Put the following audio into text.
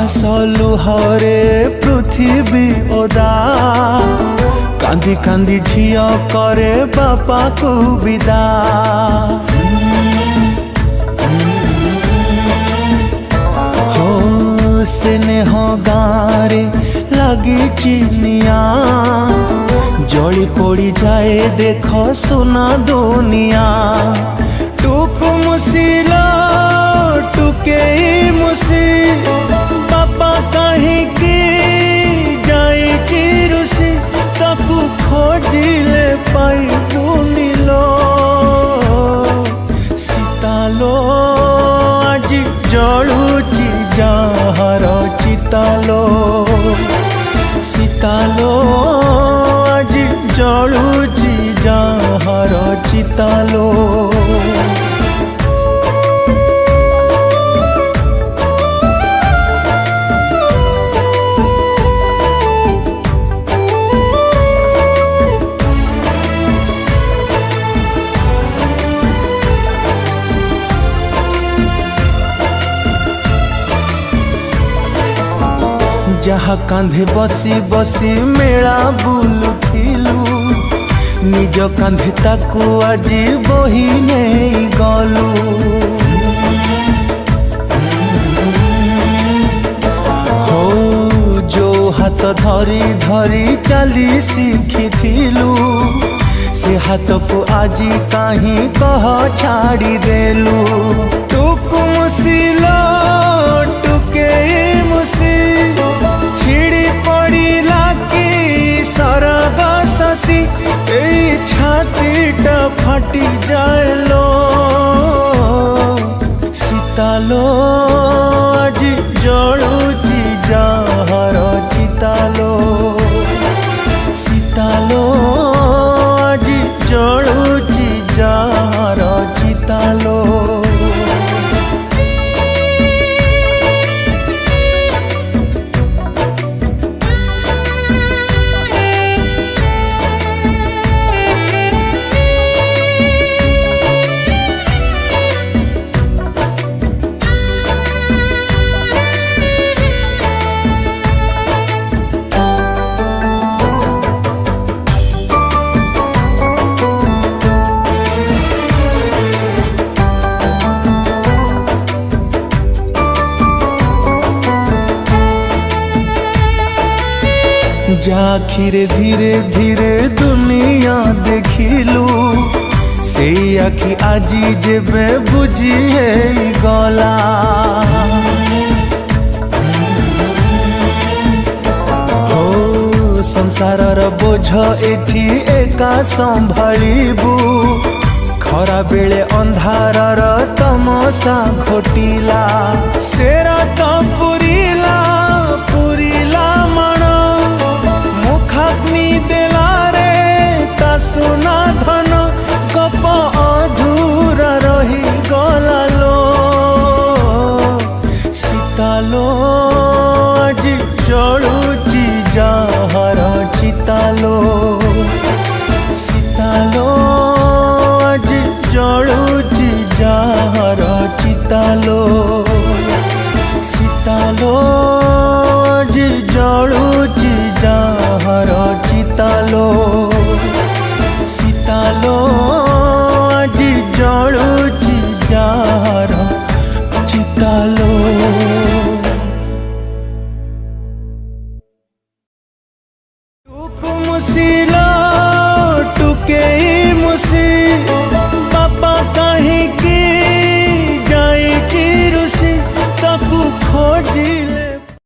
लुहरे पृथ्वी ओदा कांदी कांदी झियो करे बापा को विदा। हो स्नेह गारे लगी चिनिया जली पड़ी जाए देखो सुना दुनिया। टुक मुसिला टुके मुसी बापा कहीं की जाए चिरुसी ताकू खोजिले पाई बुनिलो। सीतालो आज जलुची जहार चितालो। सीतालो आज जलुची जहार चितालो। जहा कांधे बसी बसी मेला बुलुथिलु निज कांधे ताकू आज बही नहीं गलु। हो जो हाथ धरी धरी चली शिखिथिलु से हाथ को आज कहीं कह छाड़ी देलु। टुक मुसिलो टुके मुसी छिड़ी पड़ी लाकी सरग शशि ए छातीटा फाटी जाएलो। सीतालो आज जलुची जहार चितालो। सीतालो आज जलुची जहार चितालो। जाखिरे धीरे धीरे दुनिया देखिलु से आखि आजी जेबे बुझी है गला। हो संसारर बोझ एठी एका संभाळिबु खरा बेले अंधारर तमसा घोटिला। सेरा तो पुरिला पुरिला मन मुखाग्नि देला रे ता सुना